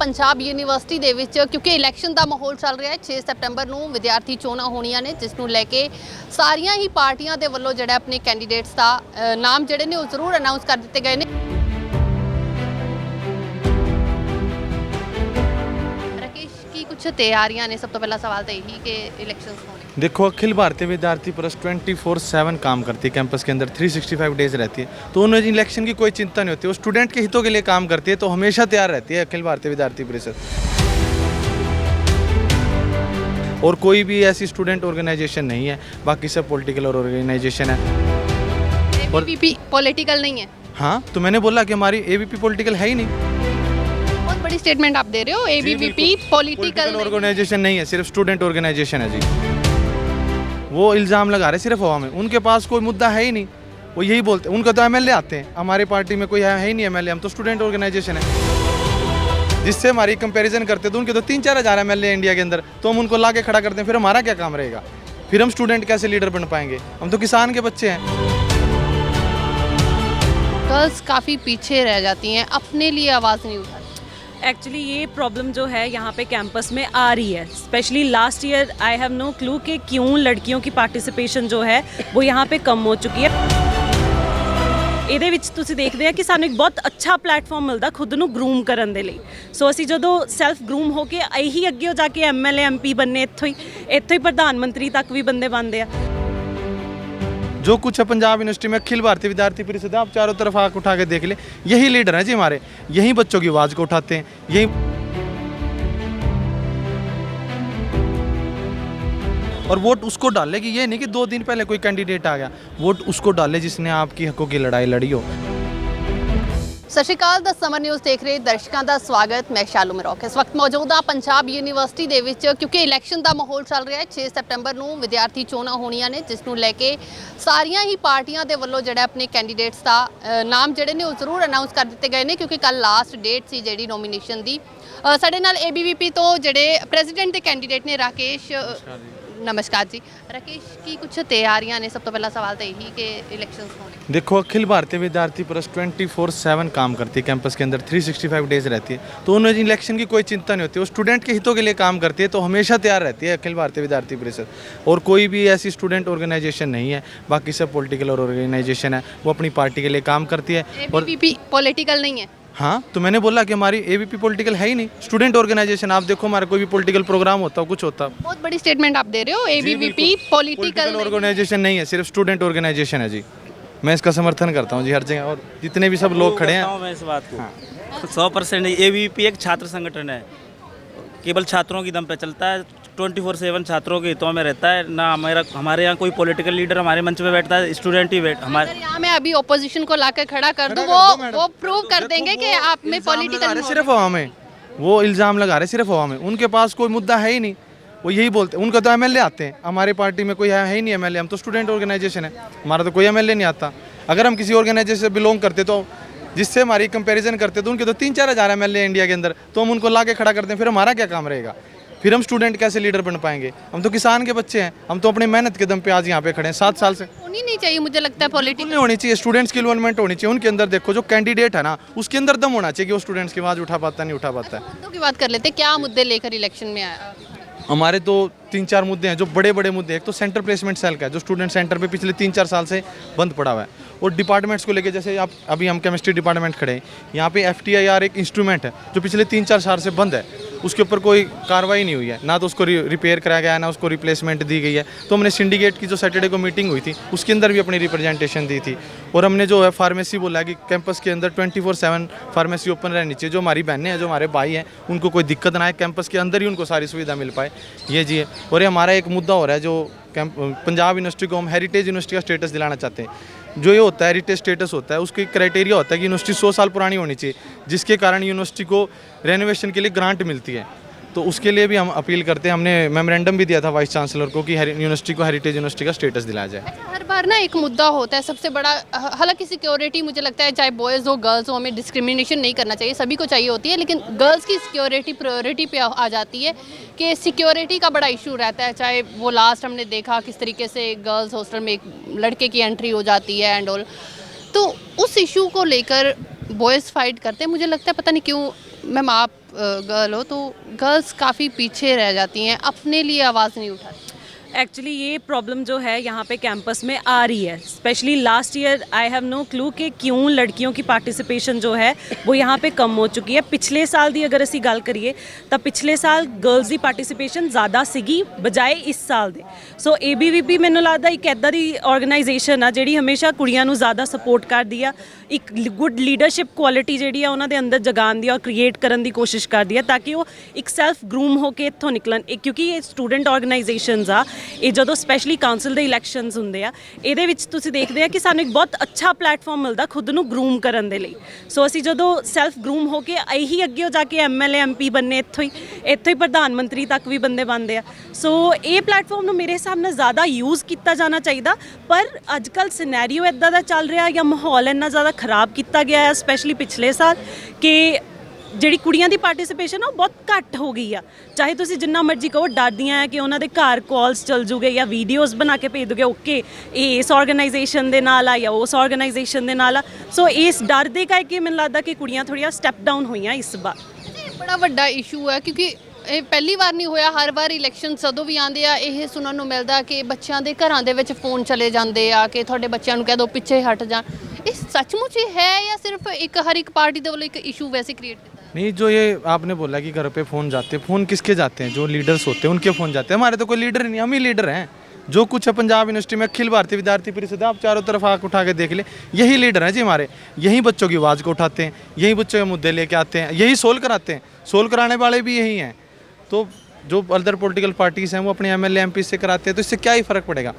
Punjab university ਦੇ ਵਿੱਚ ਕਿਉਂਕਿ ਇਲੈਕਸ਼ਨ ਦਾ ਮਾਹੌਲ ਚੱਲ ਰਿਹਾ ਹੈ 6 ਸਤੰਬਰ ਨੂੰ ਵਿਦਿਆਰਥੀ ਚੋਣਾਂ ਹੋਣੀਆਂ ਨੇ ਜਿਸ ਨੂੰ ਲੈ ਕੇ ਸਾਰੀਆਂ ਹੀ ਪਾਰਟੀਆਂ ਦੇ ਵੱਲੋਂ ਜਿਹੜਾ ਆਪਣੇ ਕੈਂਡੀਡੇਟਸ ਦਾ ਨਾਮ ਜਿਹੜੇ ਨੇ ਉਹ ਜ਼ਰੂਰ ਅਨਾਉਂਸ ਕਰ ਦਿੱਤੇ ਗਏ ਨੇ। राकेश की कुछ तैयारियां ने सब तो पहला सवाल तो यही कि इलेक्शंस होने देखो, अखिल भारतीय विद्यार्थी प्रेस 24/7 काम करती है कैंपस के अंदर, 365 डेज रहती है, तो उन्हें इलेक्शन की कोई चिंता नहीं होती। वो स्टूडेंट के हितों के लिए काम करती है, तो हमेशा तैयार रहती है अखिल भारतीय विद्यार्थी परिषद। और कोई भी ऐसी स्टूडेंट ऑर्गेनाइजेशन नहीं है, बाकी सब पॉलिटिकल ऑर्गेनाइजेशन है। एबीवीपी पॉलिटिकल नहीं है। हाँ, तो मैंने बोला कि हमारी एबीपी पॉलिटिकल है ही नहीं। बहुत बड़ी स्टेटमेंट आप दे रहे हो। एबीवीपी पॉलिटिकल ऑर्गेनाइजेशन नहीं है, सिर्फ स्टूडेंट ऑर्गेनाइजेशन है जी। वो इल्ज़ाम लगा रहे सिर्फ हवा में, उनके पास कोई मुद्दा है ही नहीं। वो यही बोलते, उनका तो एमएलए आते हैं, हमारी पार्टी में कोई है ही नहीं एमएलए, हम तो स्टूडेंट ऑर्गेनाइजेशन है। जिससे हमारी कंपैरिजन करते तो उनके तो 3-4 हज़ार एमएलए इंडिया के अंदर, तो हम उनको ला के खड़ा करते हैं, फिर हमारा क्या काम रहेगा? फिर हम स्टूडेंट कैसे लीडर बन पाएंगे? हम तो किसान के बच्चे हैं। गर्ल्स काफ़ी पीछे रह जाती हैं, अपने लिए आवाज़ नहीं उठाती। एक्चुअली ये प्रॉब्लम जो है यहाँ पे कैंपस में आ रही है, specially last year I have no clue कि क्यों लड़कियों की पार्टिसिपेशन जो है वो यहाँ पे कम हो चुकी है। ਇਹਦੇ ਵਿੱਚ ਤੁਸੀਂ ਦੇਖਦੇ ਆ ਕਿ ਸਾਨੂੰ ਇੱਕ ਬਹੁਤ ਅੱਛਾ ਪਲੇਟਫਾਰਮ ਮਿਲਦਾ ਖੁਦ ਨੂੰ ਗਰੂਮ ਕਰਨ ਦੇ ਲਈ। ਸੋ ਅਸੀਂ ਜਦੋਂ ਸੈਲਫ ਗਰੂਮ ਹੋ ਕੇ ਇਹੀ ਅੱਗੇ ਹੋ ਜਾ ਕੇ ਐਮਐਲਏ ਐਮਪੀ ਬੰਨੇ, ਇੱਥੋਂ ਹੀ ਪ੍ਰਧਾਨ ਮੰਤਰੀ ਤੱਕ ਵੀ ਬੰਦੇ ਬਣਦੇ ਆ। जो कुछ है पंजाब यूनिवर्सिटी में अखिल भारतीय विद्यार्थी परिषद है, आप चारों तरफ आँख उठा के देख ले, यही लीडर हैं जी हमारे, यही बच्चों की आवाज़ को उठाते हैं, यही। और वोट उसको डाले कि ये नहीं कि 2 दिन पहले कोई कैंडिडेट आ गया, वोट उसको डाले जिसने आपकी हकों की लड़ाई लड़ी हो। सत श्री अकाल, द समर न्यूज़ देख रहे दर्शकों का स्वागत। मैं शालू मरोक इस वक्त मौजूद हाँ पंजाब यूनिवर्सिटी ਦੇ ਵਿੱਚ क्योंकि इलैक्शन का माहौल चल रहा है 6 ਸਤੰਬਰ ਨੂੰ ਵਿਦਿਆਰਥੀ ਚੋਣਾਂ ਹੋਣੀਆਂ ਨੇ ਜਿਸ ਨੂੰ ਲੈ ਕੇ ਸਾਰੀਆਂ ਹੀ ਪਾਰਟੀਆਂ ਦੇ ਵੱਲੋਂ ਜਿਹੜਾ ਆਪਣੇ ਕੈਂਡੀਡੇਟਸ ਦਾ ਨਾਮ ਜਿਹੜੇ ਨੇ ਉਹ ਜ਼ਰੂਰ ਅਨਾਉਂਸ ਕਰ ਦਿੱਤੇ ਗਏ ਨੇ ਕਿਉਂਕਿ ਕੱਲ ਲਾਸਟ ਡੇਟ ਸੀ ਜਿਹੜੀ ਨੋਮੀਨੇਸ਼ਨ ਦੀ। ਸਾਡੇ ਨਾਲ एबीवीपी ਤੋਂ ਜਿਹੜੇ ਪ੍ਰੈਜ਼ੀਡੈਂਟ ਦੇ ਕੈਂਡੀਡੇਟ ਨੇ राकेश। नमस्कार जी राकेश, की कुछ तैयारियां ने सब तो पहला सवाल तो यही कि इलेक्शंस होने देखो, अखिल भारतीय विद्यार्थी प्रेस 24/7 काम करती है कैंपस के अंदर, 365 डेज रहती है, तो उन्हें इलेक्शन की कोई चिंता नहीं होती। वो स्टूडेंट के हितों के लिए काम करती है, तो हमेशा तैयार रहती है अखिल भारतीय विद्यार्थी परिषद। और कोई भी ऐसी स्टूडेंट ऑर्गेनाइजेशन नहीं है, बाकी सब पॉलिटिकल ऑर्गेनाइजेशन है, वो अपनी पार्टी के लिए काम करती है। और एबीवीपी पॉलिटिकल नहीं है। हाँ, तो मैंने बोला कि हमारी एबीपी पॉलिटिकल है ही नहीं, स्टूडेंट ऑर्गेनाइजेशन। आप देखो, हमारा कोई भी पॉलिटिकल प्रोग्राम होता हो, कुछ होता, बहुत बड़ी स्टेटमेंट आप दे रहे हो। एबीवीपी पॉलिटिकल ऑर्गेनाइजेशन नहीं है, सिर्फ स्टूडेंट ऑर्गेनाइजेशन है जी। मैं इसका समर्थन करता हूँ जी हर जगह, और जितने भी सब लोग खड़े हैं। मैं इस बात को 100% एबीवीपी एक छात्र संगठन है, केवल छात्रों की दम पे चलता है, 24/7 छात्रों के हितों में रहता है। ना हमारे यहाँ कोई पॉलिटिकल लीडर हमारे मंच पे बैठता है, स्टूडेंट ही हमारे यहाँ मैं अभी ओपोजिशन को लाकर खड़ा कर दूं, वो प्रूव कर देंगे कि आप में पॉलिटिकल सिर्फ हवा में, वो इल्ज़ाम लगा रहे सिर्फ हवा में, उनके पास कोई मुद्दा है ही नहीं। वो यही बोलते, उनका तो एमएलए आते हैं, हमारी पार्टी में कोई है ही नहीं एमएलए, हम तो स्टूडेंट ऑर्गेनाइजेशन है, हमारा तो कोई एमएलए नहीं आता। अगर हम किसी ऑर्गेनाइजेशन से बिलोंग करते तो जिससे हमारी कंपैरिजन करते तो उनके तो 3-4 हज़ार एमएलए इंडिया के अंदर, तो हम उनको ला के खड़ा करते हैं, फिर हमारा क्या काम रहेगा? फिर हम स्टूडेंट कैसे लीडर बन पाएंगे? हम तो किसान के बच्चे हैं, हम तो अपनी मेहनत के दम पे आज यहाँ पे खड़े हैं 7 साल से। होनी नहीं चाहिए, मुझे लगता है पॉलिटिकल नहीं होनी चाहिए, स्टूडेंट्स की इन्वॉल्वमेंट होनी चाहिए उनके अंदर। देखो, जो कैंडिडेट है ना, उसके अंदर दम होना चाहिए कि वो स्टूडेंट्स की आवाज़ उठा पाता है, नहीं उठा पाता है। मुद्दों की बात कर लेते हैं, क्या मुद्दे लेकर इलेक्शन में आया? हमारे तो 3-4 मुद्दे हैं जो बड़े बड़े मुद्दे हैं। एक तो सेंटर प्लेसमेंट सेल का है, जो स्टूडेंट सेंटर पे पिछले 3-4 साल से बंद पड़ा हुआ है। और डिपार्टमेंट्स को लेके, जैसे आप अभी हम केमिस्ट्री डिपार्टमेंट खड़े हैं, यहाँ पे FTIR एक इंस्ट्रूमेंट है जो पिछले 3-4 साल से बंद है, उसके ऊपर कोई कार्रवाई नहीं हुई है, ना तो उसको रिपेयर कराया गया है, ना उसको रिप्लेसमेंट दी गई है। तो हमने सिंडिकेट की जो सैटरडे को मीटिंग हुई थी उसके अंदर भी अपनी रिप्रेजेंटेशन दी थी। और हमने जो है फार्मेसी बोला कि कैंपस के अंदर 24/7 फार्मेसी ओपन रहनी चाहिए, जो हमारी बहनें हैं, जो हमारे भाई हैं, उनको कोई दिक्कत ना आए, कैंपस के अंदर ही उनको सारी सुविधा मिल पाए, ये जी है। और ये हमारा एक मुद्दा हो रहा है, जो पंजाब यूनिवर्सिटी को हम हेरिटेज यूनिवर्सिटी का स्टेटस दिलाना चाहते हैं। जो ये होता है हेरिटेज स्टेटस होता है, उसकी क्राइटेरिया होता है कि यूनिवर्सिटी 100 साल पुरानी होनी चाहिए, जिसके कारण यूनिवर्सिटी को रेनोवेशन के लिए ग्रांट मिलती है। तो उसके लिए भी हम अपील करते हैं, हमने मेमोरेंडम भी दिया था वाइस चांसलर को कि यूनिवर्सिटी को हेरिटेज यूनिवर्सिटी का स्टेटस दिलाया जाए। हर बार ना एक मुद्दा होता है सबसे बड़ा, हालांकि सिक्योरिटी मुझे लगता है चाहे बॉयज़ हो गर्ल्स हो, हमें डिस्क्रिमिनेशन नहीं करना चाहिए, सभी को चाहिए होती है, लेकिन गर्ल्स की सिक्योरिटी प्रायोरिटी पे आ जाती है कि सिक्योरिटी का बड़ा इशू रहता है। चाहे वो लास्ट हमने देखा किस तरीके से गर्ल्स हॉस्टल में एक लड़के की एंट्री हो जाती है एंड ऑल, तो उस इशू को लेकर बॉयज़ फाइट करते हैं। मुझे लगता है पता नहीं क्यों मैम आप गर्ल हो तो गर्ल्स काफ़ी पीछे रह जाती हैं, अपने लिए आवाज़ नहीं उठाती। एक्चुअली ये प्रॉब्लम जो है यहाँ पे कैंपस में आ रही है, specially last year I have no clue कि क्यों लड़कियों की पार्टिसिपेशन जो है वो यहाँ पे कम हो चुकी है। पिछले साल ਦੀ अगर ਅਸੀਂ ਗੱਲ ਕਰੀਏ ਤਾਂ ਪਿਛਲੇ ਸਾਲ ਗਰਲਸ ਦੀ ਪਾਰਟਿਸਿਪੇਸ਼ਨ ਜ਼ਿਆਦਾ ਸੀਗੀ ਬਜਾਏ ਇਸ ਸਾਲ ਦੇ। ਸੋ ABVP ਮੈਨੂੰ ਲੱਗਦਾ ਇੱਕ ਐਦਾਂ ਦੀ ਆਰਗੇਨਾਈਜੇਸ਼ਨ ਆ ਜਿਹੜੀ ਹਮੇਸ਼ਾ ਕੁੜੀਆਂ ਨੂੰ ਜ਼ਿਆਦਾ ਸਪੋਰਟ ਕਰਦੀ ਆ, ਇੱਕ ਗੁੱਡ ਲੀਡਰਸ਼ਿਪ ਕੁਆਲਿਟੀ ਜਿਹੜੀ ਆ ਉਹਨਾਂ ਦੇ ਅੰਦਰ ਜਗਾਉਣ ਦੀ ਔਰ ਕ੍ਰੀਏਟ ਕਰਨ ਦੀ ਕੋਸ਼ਿਸ਼ ਕਰਦੀ ਆ ਤਾਂ ਕਿ ਉਹ ਇੱਕ ਸੈਲਫ ਗਰੂਮ ਹੋ ਕੇ ਇੱਥੋਂ ਨਿਕਲਣ। ਕਿਉਂਕਿ ਇਹ ਸਟੂਡੈਂਟ ਆਰਗੇਨਾਈਜੇਸ਼ਨਸ ਆ, ਇਹ ਜਦੋਂ ਸਪੈਸ਼ਲੀ ਕਾਉਂਸਲ ਦੇ ਇਲੈਕਸ਼ਨਸ ਹੁੰਦੇ ਆ ਇਹਦੇ ਵਿੱਚ ਤੁਸੀਂ ਦੇਖਦੇ ਆ ਕਿ ਸਾਨੂੰ ਇੱਕ ਬਹੁਤ ਅੱਛਾ ਪਲੇਟਫਾਰਮ ਮਿਲਦਾ ਖੁਦ ਨੂੰ ਗਰੂਮ ਕਰਨ ਦੇ ਲਈ। ਸੋ ਅਸੀਂ ਜਦੋਂ ਸੈਲਫ ਗਰੂਮ ਹੋ ਕੇ ਇਹੀ ਅੱਗੇ ਜਾ ਕੇ MLA MP ਬੰਨੇ, ਇੱਥੋਂ ਹੀ ਪ੍ਰਧਾਨ ਮੰਤਰੀ ਤੱਕ ਵੀ ਬੰਦੇ ਬਣਦੇ ਆ। ਸੋ ਇਹ ਪਲੇਟਫਾਰਮ ਨੂੰ ਮੇਰੇ ਹਿਸਾਬ ਨਾਲ ਜ਼ਿਆਦਾ ਯੂਜ਼ ਕੀਤਾ ਜਾਣਾ ਚਾਹੀਦਾ, ਪਰ ਅੱਜ ਕੱਲ੍ਹ ਸਿਨੈਰੀਓ ਇੱਦਾਂ ਦਾ ਚੱਲ ਰਿਹਾ ਜਾਂ ਮਾਹੌਲ ਇੰਨਾ ਜ਼ਿਆਦਾ ਖਰਾਬ ਕੀਤਾ ਗਿਆ ਹੈ ਸਪੈਸ਼ਲੀ ਪਿਛਲੇ ਸਾਲ ਕਿ ਜਿਹੜੀ ਕੁੜੀਆਂ ਦੀ ਪਾਰਟਿਸਿਪੇਸ਼ਨ ਆ ਉਹ ਬਹੁਤ ਘੱਟ ਹੋ ਗਈ ਆ। ਚਾਹੇ ਤੁਸੀਂ ਜਿੰਨਾ ਮਰਜ਼ੀ ਕਹੋ ਡਰਦੀਆਂ ਆ ਕਿ ਉਹਨਾਂ ਦੇ ਘਰ ਕਾਲਸ ਚੱਲ ਜੂਗੇ ਜਾਂ ਵੀਡੀਓਜ਼ ਬਣਾ ਕੇ ਭੇਜ ਦੋਗੇ, ਓਕੇ ਇਹ ਇਸ ਆਰਗੇਨਾਈਜੇਸ਼ਨ ਦੇ ਨਾਲ ਆ ਜਾਂ ਉਸ ਆਰਗੇਨਾਈਜੇਸ਼ਨ ਦੇ ਨਾਲ ਆ। ਸੋ ਇਸ ਡਰ ਦੇ ਕਰਕੇ ਮੈਨੂੰ ਲੱਗਦਾ ਕਿ ਕੁੜੀਆਂ ਥੋੜ੍ਹੀਆਂ ਸਟੈਪ ਡਾਊਨ ਹੋਈਆਂ ਇਸ ਵਾਰ। ਬੜਾ ਵੱਡਾ ਇਸ਼ੂ ਹੈ ਕਿਉਂਕਿ ਇਹ ਪਹਿਲੀ ਵਾਰ ਨਹੀਂ ਹੋਇਆ, ਹਰ ਵਾਰ ਇਲੈਕਸ਼ਨ ਜਦੋਂ ਵੀ ਆਉਂਦੇ ਆ ਇਹ ਸੁਣਨ ਨੂੰ ਮਿਲਦਾ ਕਿ ਬੱਚਿਆਂ ਦੇ ਘਰਾਂ ਦੇ ਵਿੱਚ ਫੋਨ ਚਲੇ ਜਾਂਦੇ ਆ ਕਿ ਤੁਹਾਡੇ ਬੱਚਿਆਂ ਨੂੰ ਕਹਿ ਦਿਓ ਪਿੱਛੇ ਹਟ ਜਾਣ। ਇਹ ਸੱਚਮੁੱਚ ਹੀ ਹੈ ਜਾਂ ਸਿਰਫ ਇੱਕ ਹਰ ਇੱਕ ਪਾਰਟੀ ਦੇ ਵੱਲੋਂ ਇੱਕ ਇਸ਼ੂ वैसे क्रिएट करता है? नहीं, जो ये आपने बोला कि घर पे फ़ोन जाते हैं, फ़ोन किसके जाते हैं? जो लीडर्स होते हैं उनके फ़ोन जाते हैं। हमारे तो कोई लीडर ही नहीं, हम ही लीडर हैं। जो कुछ है पंजाब यूनिवर्सिटी में अखिल भारतीय विद्यार्थी परिषद है, आप चारों तरफ आँख उठा के देख ले, यही लीडर हैं जी हमारे। यही बच्चों की आवाज़ को उठाते हैं, यही बच्चों के मुद्दे लेके आते हैं, यही सोल्व कराते हैं। सोल्व कराने वाले भी यही हैं। तो जो अदर पॉलिटिकल पार्टीज़ हैं वो अपने MLA MP से कराते हैं, तो इससे क्या ही फ़र्क पड़ेगा?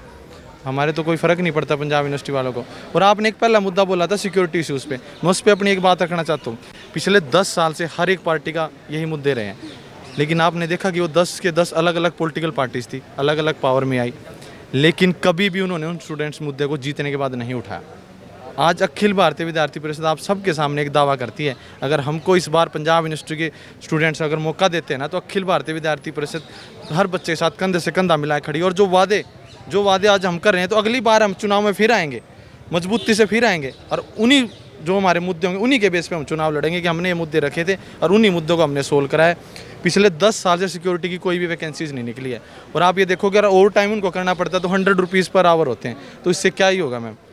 हमारे तो कोई फ़र्क नहीं पड़ता पंजाब यूनिवर्सिटी वालों को। और आपने एक पहला मुद्दा बोला था सिक्योरिटी इश्यूज़ पे, मैं उस पर अपनी एक बात रखना चाहता हूँ। पिछले 10 साल से हर एक पार्टी का यही मुद्दे रहे हैं, लेकिन आपने देखा कि वो 10 के 10 अलग अलग पॉलिटिकल पार्टीज़ थी, अलग अलग पावर में आई, लेकिन कभी भी उन्होंने उन स्टूडेंट्स मुद्दे को जीतने के बाद नहीं उठाया। आज अखिल भारतीय विद्यार्थी परिषद आप सबके सामने एक दावा करती है, अगर हमको इस बार पंजाब यूनिवर्सिटी के स्टूडेंट्स अगर मौका देते हैं ना, तो अखिल भारतीय विद्यार्थी परिषद हर बच्चे के साथ कंधे से कंधा मिलाए खड़ी। और जो वादे आज हम कर रहे हैं, तो अगली बार हम चुनाव में फिर आएंगे, मजबूती से फिर आएंगे, और उन्हीं जो हमारे मुद्दे होंगे उन्हीं के बेस पे हम चुनाव लड़ेंगे कि हमने ये मुद्दे रखे थे और उन्हीं मुद्दों को हमने सोल्व कराया। पिछले 10 साल से सिक्योरिटी की कोई भी वैकेंसीज नहीं निकली है, और आप ये देखोगे अगर ओवर टाइम उनको करना पड़ता है तो 100 रुपीज़ पर आवर होते हैं, तो इससे क्या ही होगा मैम?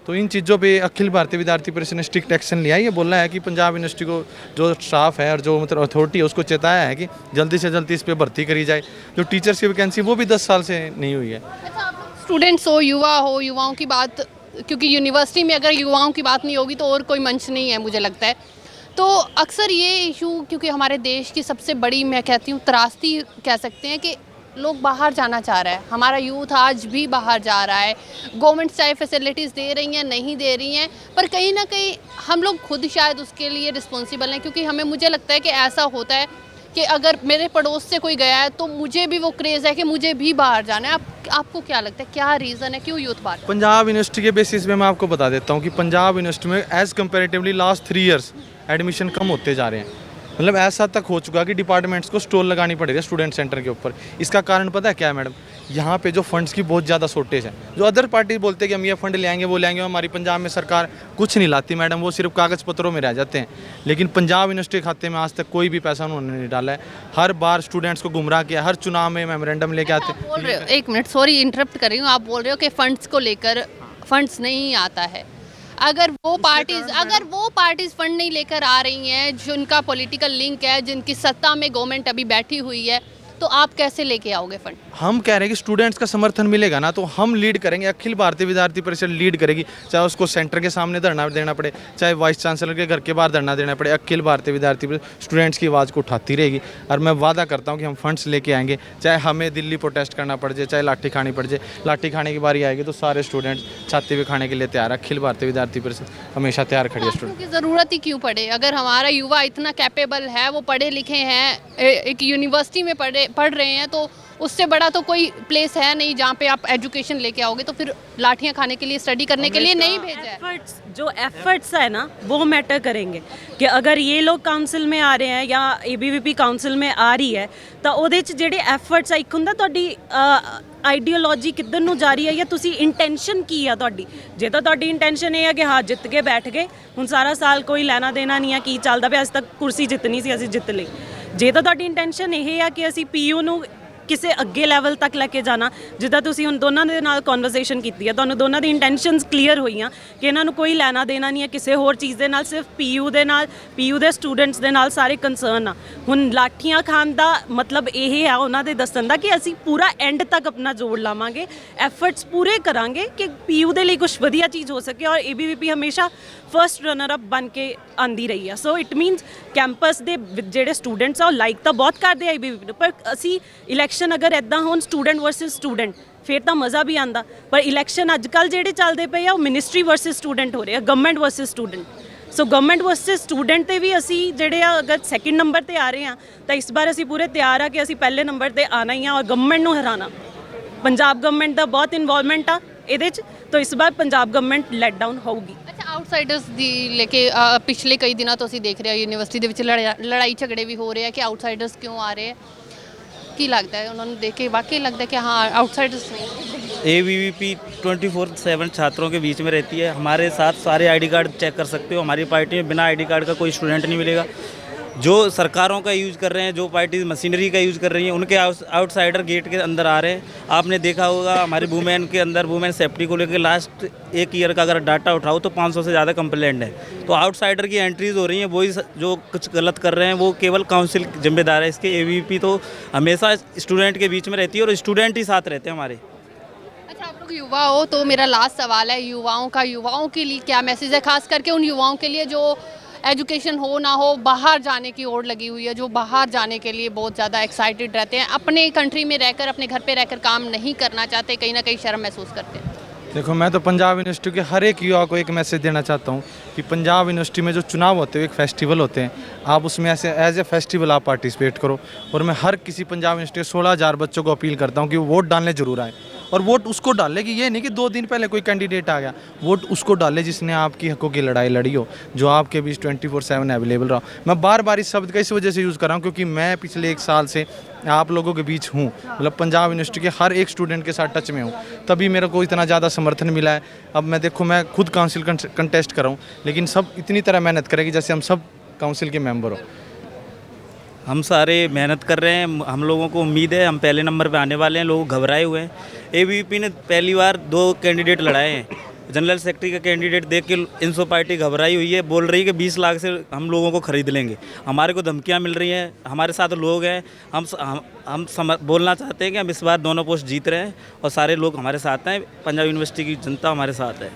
तो इन चीज़ों पे अखिल भारतीय विद्यार्थी परिषद ने स्ट्रिक्ट एक्शन लिया है। ये बोलना है कि पंजाब यूनिवर्सिटी को जो स्टाफ है और जो मतलब अथॉरिटी है उसको चेताया है कि जल्दी से जल्दी इस पर भर्ती करी जाए। जो टीचर्स की वैकेंसी वो भी 10 साल से नहीं हुई है। स्टूडेंट्स हो, युवाओं की बात, क्योंकि यूनिवर्सिटी में अगर युवाओं की बात नहीं होगी तो और कोई मंच नहीं है मुझे लगता है। तो अक्सर ये इशू क्योंकि हमारे देश की सबसे बड़ी मैं कहती हूँ त्रासदी कह सकते हैं कि लोग बाहर जाना चाह रहा है, हमारा यूथ आज भी बाहर जा रहा है। गवर्नमेंट चाहे फैसिलिटीज़ दे रही हैं नहीं दे रही हैं, पर कहीं ना कहीं हम लोग खुद शायद उसके लिए रिस्पॉन्सिबल हैं, क्योंकि हमें मुझे लगता है कि ऐसा होता है कि अगर मेरे पड़ोस से कोई गया है तो मुझे भी वो क्रेज़ है कि मुझे भी बाहर जाना है। आपको क्या लगता है क्या रीज़न है क्यों यूथ बाहर? पंजाब यूनिवर्सिटी के बेसिस पे मैं आपको बता देता हूँ कि पंजाब यूनिवर्सिटी में as comparatively last 3 years admission कम होते जा रहे हैं। मतलब ऐसा तक हो चुका कि डिपार्टमेंट्स को स्टॉल लगानी पड़ रही है स्टूडेंट सेंटर के ऊपर। इसका कारण पता है क्या है मैडम? यहाँ पे जो फंड्स की बहुत ज़्यादा शॉर्टेज है। जो अदर पार्टी बोलते हैं कि हम ये फंड ले आएंगे वो ले आएंगे, हमारी पंजाब में सरकार कुछ नहीं लाती मैडम, वो सिर्फ कागज़ पत्रों में रह जाते हैं। लेकिन पंजाब यूनिवर्सिटी खाते में आज तक कोई भी पैसा उन्होंने नहीं डाला है। हर बार स्टूडेंट्स को गुमराह किया, हर चुनाव में मेमोरेंडम लेके आते हैं। बोल रहे हो, एक मिनट सॉरी इंटरप्ट कर रही हूँ, आप बोल रहे हो कि फंड्स को लेकर फंड्स नहीं आता है। अगर वो पार्टीज फंड नहीं लेकर आ रही हैं, जिनका पॉलिटिकल लिंक है, जिनकी सत्ता में गवर्नमेंट अभी बैठी हुई है, तो आप कैसे लेके आओगे फंड? हम कह रहे हैं कि स्टूडेंट्स का समर्थन मिलेगा ना तो हम लीड करेंगे। अखिल भारतीय विद्यार्थी परिषद लीड करेगी, चाहे उसको सेंटर के सामने धरना देना पड़े, चाहे वाइस चांसलर के घर के बाहर धरना देना पड़े। अखिल भारतीय विद्यार्थी परिषद स्टूडेंट्स की आवाज़ को उठाती रहेगी, और मैं वादा करता हूँ कि हम फंड्स लेके आएंगे, चाहे हमें दिल्ली प्रोटेस्ट करना पड़ जाए, चाहे लाठी खानी पड़ जाए। लाठी खाने की बारी आएगी तो सारे स्टूडेंट्स छाती पे खाने के लिए तैयार है। अखिल भारतीय विद्यार्थी परिषद हमेशा तैयार खड़ी है। स्टूडेंट की ज़रूरत ही क्यों पड़े? अगर हमारा युवा इतना कैपेबल है, वो पढ़े लिखे हैं, एक यूनिवर्सिटी में पढ़ रहे हैं, तो उससे बड़ा तो कोई प्लेस है नहीं जहाँ पे आप एजुकेशन लेके आओगे, तो फिर लाठियाँ खाने के लिए, स्टडी करने के लिए नहीं भेजा है। जो एफर्ट्स है ना वो मैटर करेंगे कि अगर ये लोग काउंसिल में आ रहे हैं या ABVP काउंसिल में आ रही है ਤਾਂ ਉਹਦੇ 'ਚ ਜਿਹੜੇ ਐਫਰਟਸ ਆ, ਇੱਕ ਹੁੰਦਾ ਤੁਹਾਡੀ ਆਈਡੀਓਲੋਜੀ ਕਿੱਧਰ ਨੂੰ ਜਾ ਰਹੀ ਹੈ ਜਾਂ ਤੁਸੀਂ ਇੰਟੈਂਸ਼ਨ ਕੀ ਆ ਤੁਹਾਡੀ। ਜੇ ਤਾਂ ਤੁਹਾਡੀ ਇੰਟੈਂਸ਼ਨ ਇਹ ਹੈ ਕਿ ਹਾਂ ਜਿੱਤ ਕੇ ਬੈਠ ਗਏ, ਹੁਣ ਸਾਰਾ ਸਾਲ ਕੋਈ ਲੈਣਾ ਦੇਣਾ ਨਹੀਂ ਆ ਕੀ ਚੱਲਦਾ ਪਿਆ, ਅੱਜ ਤੱਕ ਕੁਰਸੀ ਜਿੱਤਣੀ ਸੀ ਅਸੀਂ ਜਿੱਤ ਲਈ। ਜੇ ਤਾਂ ਤੁਹਾਡੀ ਇੰਟੈਂਸ਼ਨ ਇਹ ਆ ਕਿ ਅਸੀਂ PU ਨੂੰ ਕਿਸੇ ਅੱਗੇ ਲੈਵਲ ਤੱਕ ਲੈ ਕੇ ਜਾਣਾ, ਜਿੱਦਾਂ ਤੁਸੀਂ ਹੁਣ ਦੋਨਾਂ ਦੇ ਨਾਲ ਕਨਵਰਸੇਸ਼ਨ ਕੀਤੀ ਹੈ, ਤੁਹਾਨੂੰ ਦੋਨਾਂ ਦੀ ਇੰਟੈਂਸ਼ਨਸ ਕਲੀਅਰ ਹੋਈਆਂ ਕਿ ਇਹਨਾਂ ਨੂੰ ਕੋਈ ਲੈਣਾ ਦੇਣਾ ਨਹੀਂ ਹੈ ਕਿਸੇ ਹੋਰ ਚੀਜ਼ ਦੇ ਨਾਲ, ਸਿਰਫ PU ਦੇ ਨਾਲ, PU ਦੇ ਸਟੂਡੈਂਟਸ ਦੇ ਨਾਲ ਸਾਰੇ ਕੰਸਰਨ ਆ। ਹੁਣ ਲਾਠੀਆਂ ਖਾਣ ਦਾ ਮਤਲਬ ਇਹ ਆ ਉਹਨਾਂ ਦੇ ਦੱਸਣ ਦਾ ਕਿ ਅਸੀਂ ਪੂਰਾ ਐਂਡ ਤੱਕ ਆਪਣਾ ਜੋੜ ਲਾਵਾਂਗੇ, ਐਫਰਟਸ ਪੂਰੇ ਕਰਾਂਗੇ ਕਿ PU ਦੇ ਲਈ ਕੁਝ ਵਧੀਆ ਚੀਜ਼ ਹੋ ਸਕੇ। ਔਰ ABVP ਹਮੇਸ਼ਾ ਫਰਸਟ ਰਨਰ ਅਪ ਬਣ ਕੇ ਆਂਦੀ ਰਹੀ ਆ। ਸੋ ਇਟ ਮੀਨਸ ਕੈਂਪਸ ਦੇ ਜਿਹੜੇ ਸਟੂਡੈਂਟਸ ਆ ਉਹ ਲਾਈਕ ਤਾਂ ਬਹੁਤ ਕਰਦੇ ਆ ABVP ਨੂੰ, ਪਰ ਅਸੀਂ ਇਲੈਕਸ਼ਨ ਅਗਰ ਇੱਦਾਂ ਹੋਣ ਸਟੂਡੈਂਟ ਵਰਸਸ ਸਟੂਡੈਂਟ ਫਿਰ ਤਾਂ ਮਜ਼ਾ ਵੀ ਆਂਦਾ। ਪਰ ਇਲੈਕਸ਼ਨ ਅੱਜ ਕੱਲ੍ਹ ਜਿਹੜੇ ਚੱਲਦੇ ਪਏ ਆ ਉਹ ਮਿਨਿਸਟਰੀ ਵਰਸਸ ਸਟੂਡੈਂਟ ਹੋ ਰਹੇ ਆ, ਗਵਰਨਮੈਂਟ ਵਰਸਸ ਸਟੂਡੈਂਟ। ਸੋ ਗਵਰਨਮੈਂਟ ਵਰਸਸ ਸਟੂਡੈਂਟ ਤੇ ਵੀ ਅਸੀਂ ਜਿਹੜੇ ਆ ਅਗਰ ਸੈਕਿੰਡ ਨੰਬਰ ਤੇ ਆ ਰਹੇ ਆ ਤਾਂ ਇਸ ਵਾਰ ਅਸੀਂ ਪੂਰੇ ਤਿਆਰ ਆ ਕਿ ਅਸੀਂ ਪਹਿਲੇ ਨੰਬਰ ਤੇ ਆਣਾ ਹੀ ਆ ਔਰ ਗਵਰਨਮੈਂਟ ਨੂੰ ਹਰਾਣਾ। ਪੰਜਾਬ ਗਵਰਨਮੈਂਟ ਦਾ ਬਹੁਤ ਇਨਵੋਲਵਮੈਂਟ ਆ ਇਹਦੇ 'ਚ, ਤਾਂ ਇਸ ਵਾਰ ਪੰਜਾਬ ਗਵਰਨਮੈਂਟ ਲੈਟ ਡਾਊਨ ਹੋਊਗੀ। ਅੱਛਾ, ਆਊਟਸਾਈਡਰਸ ਦੀ ਲੈ ਕੇ ਪਿਛਲੇ ਕਈ ਦਿਨਾਂ ਤੋਂ ਅਸੀਂ ਦੇਖ ਰਹੇ ਹਾਂ ਯੂਨੀਵਰਸਿਟੀ ਦੇ ਵਿੱਚ ਲੜਾਈ ਝਗੜੇ ਵੀ ਹੋ ਰਹੇ ਆ ਕਿ ਆਊਟਸਾਈਡਰਸ ਕਿਉਂ ਆ ਰਹੇ ਆ, ਕੀ ਲੱਗਦਾ ਹੈ ਉਹਨਾਂ ਨੂੰ ਦੇਖ ਕੇ ਵਾਕਈ ਲੱਗਦਾ कि हाँ आउटसाइडर्स नहीं। ABVP 24/7 छात्रों के बीच में रहती है। हमारे साथ सारे ID कार्ड चेक कर सकते हो। हमारी पार्टी में बिना ID कार्ड का कोई स्टूडेंट नहीं मिलेगा। जो सरकारों का यूज़ कर रहे हैं, जो पार्टी मशीनरी का यूज़ कर रही हैं, उनके आउटसाइडर गेट के अंदर आ रहे हैं। आपने देखा होगा हमारे वुमेन के अंदर वुमेन सेफ्टी को लेकर लास्ट एक ईयर का अगर डाटा उठाओ तो 500 से ज़्यादा कंप्लेंट है। तो आउटसाइडर की एंट्रीज़ हो रही हैं, वही जो कुछ गलत कर रहे हैं वो केवल काउंसिल जिम्मेदार है इसके। ABVP तो हमेशा स्टूडेंट के बीच में रहती है और स्टूडेंट ही साथ रहते हैं हमारे। अच्छा, आप लोग युवा हो तो मेरा लास्ट सवाल है युवाओं के लिए क्या मैसेज है, खास करके उन युवाओं के लिए जो एजुकेशन हो ना हो बाहर जाने की ओर लगी हुई है, जो बाहर जाने के लिए बहुत ज़्यादा एक्साइटेड रहते हैं, अपने कंट्री में रहकर अपने घर पे रहकर काम नहीं करना चाहते, कहीं ना कहीं शर्म महसूस करते हैं। देखो, मैं तो पंजाब यूनिवर्सिटी के हर एक युवा को एक मैसेज देना चाहता हूँ कि पंजाब यूनिवर्सिटी में जो चुनाव होते हैं, एक फेस्टिवल होते हैं, आप उसमें ऐसे एज ए फेस्टिवल आप पार्टिसिपेट करो। और मैं हर किसी पंजाब यूनिवर्सिटी के 16,000 बच्चों को अपील करता हूँ कि वो वोट डालने ज़रूर आए। और वोट उसको डाले कि ये नहीं कि 2 दिन पहले कोई कैंडिडेट आ गया, वोट उसको डाले जिसने आपकी हकों की लड़ाई लड़ी हो, जो आपके बीच 24/7 अवेलेबल रहा। मैं बार बार इस शब्द का इस वजह से यूज़ कर रहा हूँ क्योंकि मैं पिछले 1 साल से आप लोगों के बीच हूँ, मतलब पंजाब यूनिवर्सिटी के हर एक स्टूडेंट के साथ टच में हूँ, तभी मेरे को इतना ज़्यादा समर्थन मिला है। अब मैं देखो, मैं खुद काउंसिल कंटेस्ट कर रहा हूँ, लेकिन सब इतनी तरह मेहनत करेगी जैसे हम सब काउंसिल के मेंबर हो। हम सारे मेहनत कर रहे हैं, हम लोगों को उम्मीद है हम पहले नंबर पे आने वाले हैं। लोग घबराए हुए हैं। ABVP ने पहली बार 2 कैंडिडेट लड़ाए हैं। जनरल सेक्रेटरी का कैंडिडेट देख के इंसो पार्टी घबराई हुई है, बोल रही है कि 20 लाख से हम लोगों को खरीद लेंगे। हमारे को धमकियां मिल रही हैं, हमारे साथ लोग हैं। हम बोलना चाहते हैं कि हम इस बार दोनों पोस्ट जीत रहे हैं और सारे लोग हमारे साथ हैं। पंजाब यूनिवर्सिटी की जनता हमारे साथ है।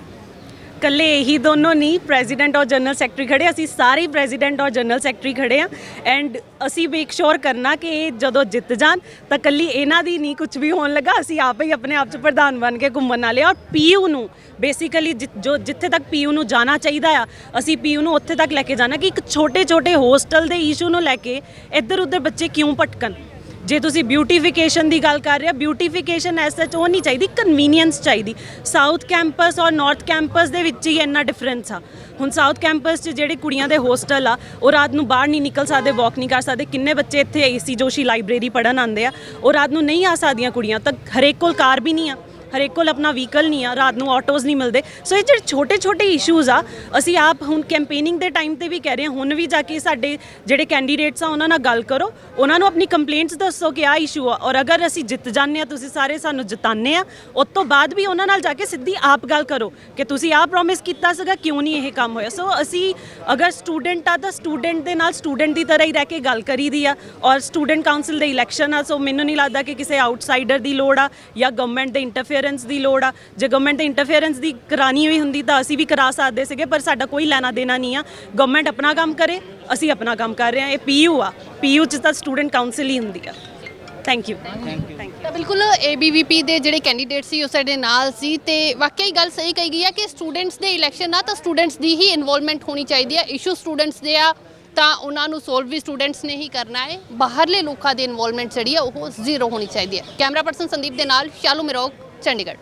ਕੱਲੇ ਇਹੀ ਦੋਨੋਂ ਨਹੀਂ, ਪ੍ਰੈਜ਼ੀਡੈਂਟ ਔਰ ਜਨਰਲ ਸੈਕਟਰੀ ਖੜੇ, ਅਸੀਂ ਸਾਰੇ ਪ੍ਰੈਜ਼ੀਡੈਂਟ ਔਰ ਜਨਰਲ ਸੈਕਟਰੀ ਖੜੇ ਆ। ਐਂਡ ਅਸੀਂ ਮੇਕ ਸ਼ੋਰ ਕਰਨਾ ਕਿ ਇਹ ਜਦੋਂ ਜਿੱਤ ਜਾਣ ਤਾਂ ਕੱਲੀ ਇਹਨਾਂ ਦੀ ਨਹੀਂ ਕੁਝ ਵੀ ਹੋਣ ਲੱਗਾ, ਅਸੀਂ ਆਪ ਹੀ ਆਪਣੇ ਆਪ 'ਚ ਪ੍ਰਧਾਨ ਬਣ ਕੇ ਘੁੰਮਣ ਵਾਲੇ। ਔਰ PU ਨੂੰ ਬੇਸਿਕਲੀ ਜਿੱਥੇ ਤੱਕ PU ਨੂੰ ਜਾਣਾ ਚਾਹੀਦਾ ਆ, ਅਸੀਂ PU ਨੂੰ ਉੱਥੇ ਤੱਕ ਲੈ ਕੇ ਜਾਣਾ ਕਿ ਇੱਕ ਛੋਟੇ ਹੋਸਟਲ ਦੇ ਇਸ਼ੂ ਨੂੰ ਲੈ ਕੇ ਇੱਧਰ ਉੱਧਰ ਬੱਚੇ ਕਿਉਂ ਭਟਕਣ। ਜੇ ਤੁਸੀਂ ਬਿਊਟੀਫਿਕੇਸ਼ਨ ਦੀ ਗੱਲ ਕਰ ਰਹੇ ਹੋ, ਬਿਊਟੀਫਿਕੇਸ਼ਨ ਐਸ ਸੱਚ ਉਹ ਨਹੀਂ ਚਾਹੀਦੀ, ਕਨਵੀਨੀਅੰਸ ਚਾਹੀਦੀ। ਸਾਊਥ ਕੈਂਪਸ ਔਰ ਨਾਰਥ ਕੈਂਪਸ ਦੇ ਵਿੱਚ ਹੀ ਇੰਨਾ ਡਿਫਰੈਂਸ ਆ। ਹੁਣ ਸਾਊਥ ਕੈਂਪਸ 'ਚ ਜਿਹੜੇ ਕੁੜੀਆਂ ਦੇ ਹੋਸਟਲ ਆ ਉਹ ਰਾਤ ਨੂੰ ਬਾਹਰ ਨਹੀਂ ਨਿਕਲ ਸਕਦੇ, ਵਾਕ ਨਹੀਂ ਕਰ ਸਕਦੇ। ਕਿੰਨੇ ਬੱਚੇ ਇੱਥੇ AC ਜੋਸ਼ੀ ਲਾਇਬ੍ਰੇਰੀ ਪੜ੍ਹਨ ਆਉਂਦੇ ਆ, ਉਹ ਰਾਤ ਨੂੰ ਨਹੀਂ ਆ ਸਕਦੀਆਂ ਕੁੜੀਆਂ, ਤਾਂ ਹਰੇਕ ਕੋਲ ਕਾਰ ਵੀ ਨਹੀਂ ਆ, ਹਰੇਕ ਕੋਲ ਆਪਣਾ ਵਹੀਕਲ ਨਹੀਂ ਆ, ਰਾਤ ਨੂੰ ਆਟੋਜ਼ ਨਹੀਂ ਮਿਲਦੇ। ਸੋ ਇਹ ਜਿਹੜੇ ਛੋਟੇ ਇਸ਼ੂਜ਼ ਆ, ਅਸੀਂ ਆਪ ਹੁਣ ਕੈਂਪੇਨਿੰਗ ਦੇ ਟਾਈਮ ਤੇ ਵੀ ਕਹਿ ਰਹੇ ਹਾਂ, ਹੁਣ ਵੀ ਜਾ ਕੇ ਸਾਡੇ ਜਿਹੜੇ ਕੈਂਡੀਡੇਟਸ ਆ ਉਹਨਾਂ ਨਾਲ ਗੱਲ ਕਰੋ, ਉਹਨਾਂ ਨੂੰ ਆਪਣੀ ਕੰਪਲੇਂਟਸ ਦੱਸੋ ਕਿ ਆਹ ਇਸ਼ੂ ਆ। ਔਰ ਅਗਰ ਅਸੀਂ ਜਿੱਤ ਜਾਂਦੇ ਹਾਂ, ਤੁਸੀਂ ਸਾਰੇ ਸਾਨੂੰ ਜਿਤਾਉਂਦੇ ਆ, ਉਸ ਤੋਂ ਬਾਅਦ ਵੀ ਉਹਨਾਂ ਨਾਲ ਜਾ ਕੇ ਸਿੱਧੀ ਆਪ ਗੱਲ ਕਰੋ ਕਿ ਤੁਸੀਂ ਆਹ ਪ੍ਰੋਮਿਸ ਕੀਤਾ ਸੀਗਾ, ਕਿਉਂ ਨਹੀਂ ਇਹ ਕੰਮ ਹੋਇਆ। ਸੋ ਅਸੀਂ ਅਗਰ ਸਟੂਡੈਂਟ ਆ ਤਾਂ ਸਟੂਡੈਂਟ ਦੇ ਨਾਲ ਸਟੂਡੈਂਟ ਦੀ ਤਰ੍ਹਾਂ ਹੀ ਰਹਿ ਕੇ ਗੱਲ ਕਰੀਦੀ ਆ। ਔਰ ਸਟੂਡੈਂਟ ਕਾਊਂਸਲ ਦੇ ਇਲੈਕਸ਼ਨ ਆ, ਸੋ ਮੈਨੂੰ ਨਹੀਂ ਲੱਗਦਾ ਕਿ ਕਿਸੇ ਆਊਟਸਾਈਡਰ ਦੀ ਲੋੜ ਆ ਜਾਂ ਗਵਰਨਮੈਂਟ ਦੇ ਇੰਟਰਫੇਰੈਂਸ ਦੀ ਲੋੜ ਆ। ਜੇ ਗਵਰਨਮੈਂਟ ਦੇ ਇੰਟਰਫੇਰੈਂਸ ਦੀ ਕਰਾਣੀ ਹੋਈ ਹੁੰਦੀ ਤਾਂ ਅਸੀਂ ਵੀ ਕਰਾ ਸਕਦੇ ਸੀਗੇ, ਪਰ ਸਾਡਾ ਕੋਈ ਲੈਣਾ ਦੇਣਾ ਨਹੀਂ ਆ। ਗਵਰਨਮੈਂਟ ਆਪਣਾ ਕੰਮ ਕਰੇ, ਅਸੀਂ ਆਪਣਾ ਕੰਮ ਕਰ ਰਹੇ ਹਾਂ। ਇਹ PU ਆ, PU 'ਚ ਤਾਂ ਸਟੂਡੈਂਟ ਕਾਊਂਸਲ ਹੀ ਹੁੰਦੀ ਆ। Thank you. ਤਾਂ ਬਿਲਕੁਲ ABVP ਦੇ ਜਿਹੜੇ ਕੈਂਡੀਡੇਟ ਸੀ ਉਹ ਸਾਡੇ ਨਾਲ ਸੀ ਤੇ ਵਾਕਈ ਗੱਲ ਸਹੀ ਕਹੀ ਗਈ ਹੈ ਕਿ ਸਟੂਡੈਂਟਸ ਦੇ ਇਲੈਕਸ਼ਨ ਆ ਤਾਂ ਸਟੂਡੈਂਟਸ ਦੀ ਹੀ ਇਨਵੋਲਵਮੈਂਟ ਹੋਣੀ ਚਾਹੀਦੀ ਹੈ। ਇਸ਼ੂ ਸਟੂਡੈਂਟਸ ਦੇ ਆ, ਤਾਂ ਉਹਨਾਂ ਨੂੰ ਸੋਲਵ ਵੀ ਸਟੂਡੈਂਟਸ ਨੇ ਹੀ ਕਰਨਾ ਹੈ। ਬਾਹਰਲੇ ਲੋਕਾਂ ਦੀ ਇਨਵੋਲਵਮੈਂਟ ਜਿਹੜੀ ਹੈ ਉਹ ਜ਼ੀਰੋ ਹੋਣੀ ਚਾਹੀਦੀ ਹੈ। ਕੈਮਰਾ ਪਰਸਨ ਸੰਦੀਪ ਦੇ ਨਾਲ ਸ਼ਾਲੂ ਮਿਰੋਕ, ਚੰਡੀਗੜ੍ਹ।